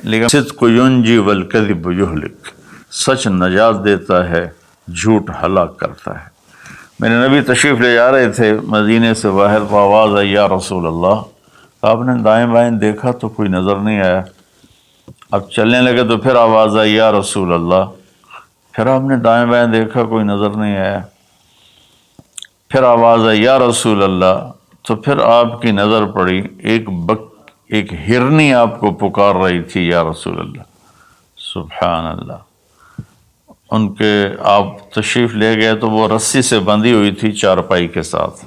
لیکن صدق ینجی والکذب یہلک، سچ نجات دیتا ہے، جھوٹ ہلاک کرتا ہے۔ میرے نبی تشریف لے جا رہے تھے مدینے سے باہر، تو آواز آئی یا رسول اللہ۔ آپ نے دائیں بائیں دیکھا تو کوئی نظر نہیں آیا۔ اب چلنے لگے تو پھر آواز آئی یا رسول اللہ۔ پھر آپ نے دائیں بائیں دیکھا، کوئی نظر نہیں آیا۔ پھر آواز آئی یا رسول اللہ، تو پھر آپ کی نظر پڑی، ایک ہرنی آپ کو پکار رہی تھی یا رسول اللہ۔ سبحان اللہ۔ ان کے آپ تشریف لے گئے تو وہ رسی سے بندھی ہوئی تھی چارپائی کے ساتھ۔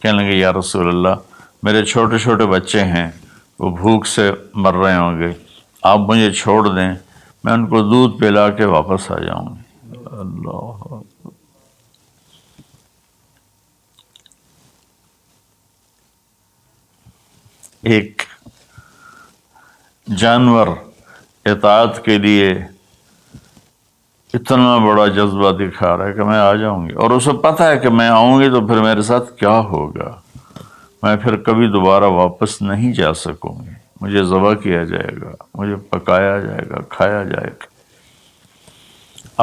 کہنے لگے یا رسول اللہ، میرے چھوٹے چھوٹے بچے ہیں، وہ بھوک سے مر رہے ہوں گے، آپ مجھے چھوڑ دیں، میں ان کو دودھ پلا کے واپس آ جاؤں گی۔ اللہ، ایک جانور اطاعت کے لیے اتنا بڑا جذبہ دکھا رہا ہے کہ میں آ جاؤں گی، اور اسے پتہ ہے کہ میں آؤں گی تو پھر میرے ساتھ کیا ہوگا، میں پھر کبھی دوبارہ واپس نہیں جا سکوں گی، مجھے ذبح کیا جائے گا، مجھے پکایا جائے گا، کھایا جائے گا۔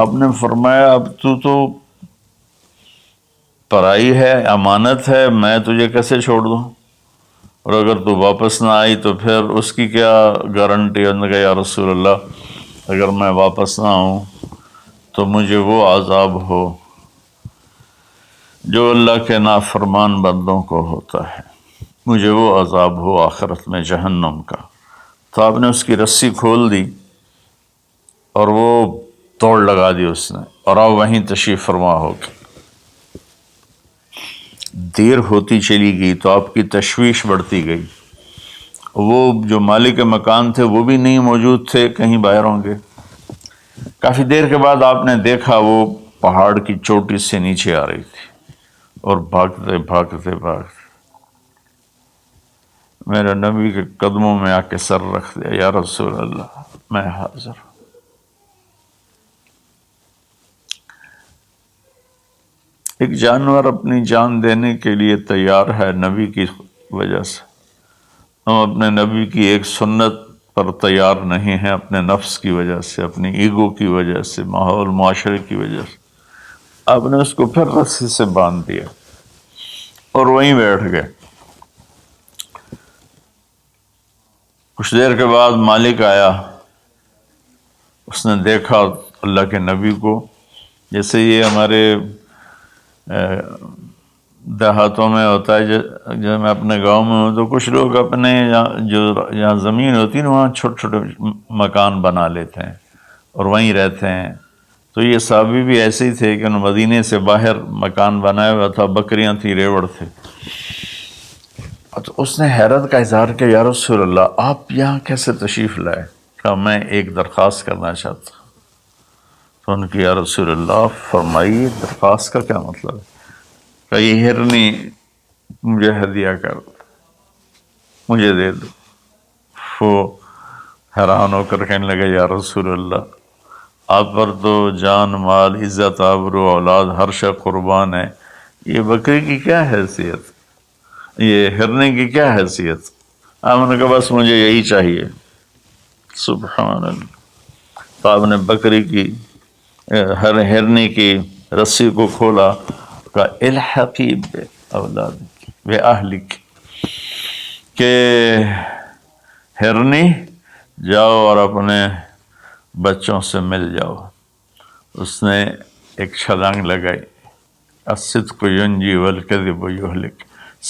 آپ نے فرمایا اب تو پرائی ہے، امانت ہے، میں تجھے کیسے چھوڑ دوں، اور اگر تو واپس نہ آئی تو پھر اس کی کیا گارنٹی؟ انہوں نے کہا یا رسول اللہ، اگر میں واپس نہ آؤں تو مجھے وہ عذاب ہو جو اللہ کے نافرمان بندوں کو ہوتا ہے، مجھے وہ عذاب ہو آخرت میں جہنم کا۔ تو آپ نے اس کی رسی کھول دی اور وہ توڑ لگا دی اس نے، اور آپ وہیں تشریف فرما ہو گئے۔ دیر ہوتی چلی گئی تو آپ کی تشویش بڑھتی گئی۔ وہ جو مالک مکان تھے وہ بھی نہیں موجود تھے، کہیں باہر ہوں گے۔ کافی دیر کے بعد آپ نے دیکھا وہ پہاڑ کی چوٹی سے نیچے آ رہی تھی، اور بھاگتے بھاگتے بھاگتے میرے نبی کے قدموں میں آ کے سر رکھ دیا، یا رسول اللہ میں حاضر ہوں۔ ایک جانور اپنی جان دینے کے لیے تیار ہے نبی کی وجہ سے، ہم اپنے نبی کی ایک سنت پر تیار نہیں ہیں، اپنے نفس کی وجہ سے، اپنی ایگو کی وجہ سے، ماحول معاشرے کی وجہ سے۔ آپ نے اس کو پھر رسی سے باندھ دیا اور وہیں بیٹھ گئے۔ کچھ دیر کے بعد مالک آیا، اس نے دیکھا اللہ کے نبی کو، جیسے یہ ہمارے دیہاتوں میں ہوتا ہے، جب میں اپنے گاؤں میں ہوں تو کچھ لوگ اپنے جہاں زمین ہوتی ہے نا وہاں چھوٹے چھوٹے مکان بنا لیتے ہیں اور وہیں رہتے ہیں۔ تو یہ صحابی بھی ایسے ہی تھے کہ انہوں نے مدینے سے باہر مکان بنایا ہوا تھا، بکریاں تھیں، ریوڑ تھے۔ تو اس نے حیرت کا اظہار کیا، یا رسول اللہ آپ یہاں کیسے تشریف لائے؟ کہا میں ایک درخواست کرنا چاہتا ہوں۔ تو ان کی یا رسول اللہ فرمائیے، درخواست کا کیا مطلب ہے؟ کہ یہ ہرنی مجھے ہدیہ کر دو، مجھے دے دو۔ وہ حیران ہو کر کہنے لگے یا رسول اللہ آپ پر تو جان مال عزت آبرو اولاد ہر شے قربان ہے، یہ بکری کی کیا حیثیت، یہ ہرنے کی کیا حیثیت؟ آپ نے کہا بس مجھے یہی چاہیے۔ سبحان اللہ۔ تو آپ نے بکری کی ہرنے کی رسی کو کھولا، کہا الحقی باولادک باہلک، کہ ہرنی جاؤ اور اپنے بچوں سے مل جاؤ۔ اس نے ایک چھلانگ لگائی، الصدق ینجی والکذب یہلک،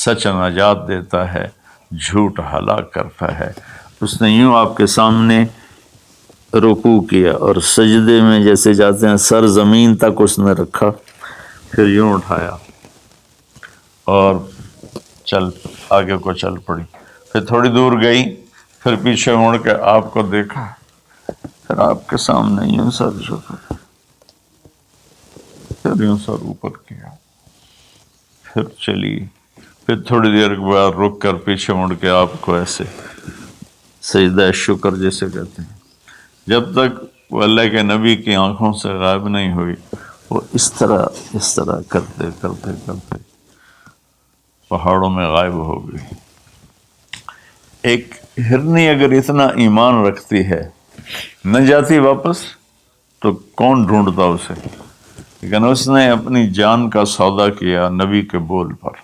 سچ نجات دیتا ہے، جھوٹ ہلاک کرتا ہے۔ اس نے یوں آپ کے سامنے رکوع کیا اور سجدے میں جیسے جاتے ہیں سر زمین تک اس نے رکھا، پھر یوں اٹھایا اور آگے کو چل پڑی۔ پھر تھوڑی دور گئی، پھر پیچھے مڑ کے آپ کو دیکھا، پھر آپ کے سامنے یوں سر جھکا، پھر یوں سر اوپر کیا، پھر چلی، پھر تھوڑی دیر کے بعد رک کر پیچھے مڑ کے آپ کو ایسے سجدہ شکر جیسے کہتے ہیں، جب تک وہ اللہ کے نبی کی آنکھوں سے غائب نہیں ہوئی، وہ اس طرح کرتے کرتے کرتے پہاڑوں میں غائب ہو گئی۔ ہرنی اگر اتنا ایمان رکھتی ہے نہ جاتی واپس تو کون ڈھونڈتا اسے، لیکن اس نے اپنی جان کا سودا کیا نبی کے بول پر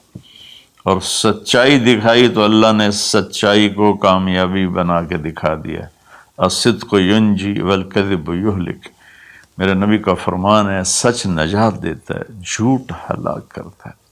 اور سچائی دکھائی تو اللہ نے سچائی کو کامیابی بنا کے دکھا دیا۔ الصدق ینجی والکذب یہلک، میرے نبی کا فرمان ہے سچ نجات دیتا ہے، جھوٹ ہلاک کرتا ہے۔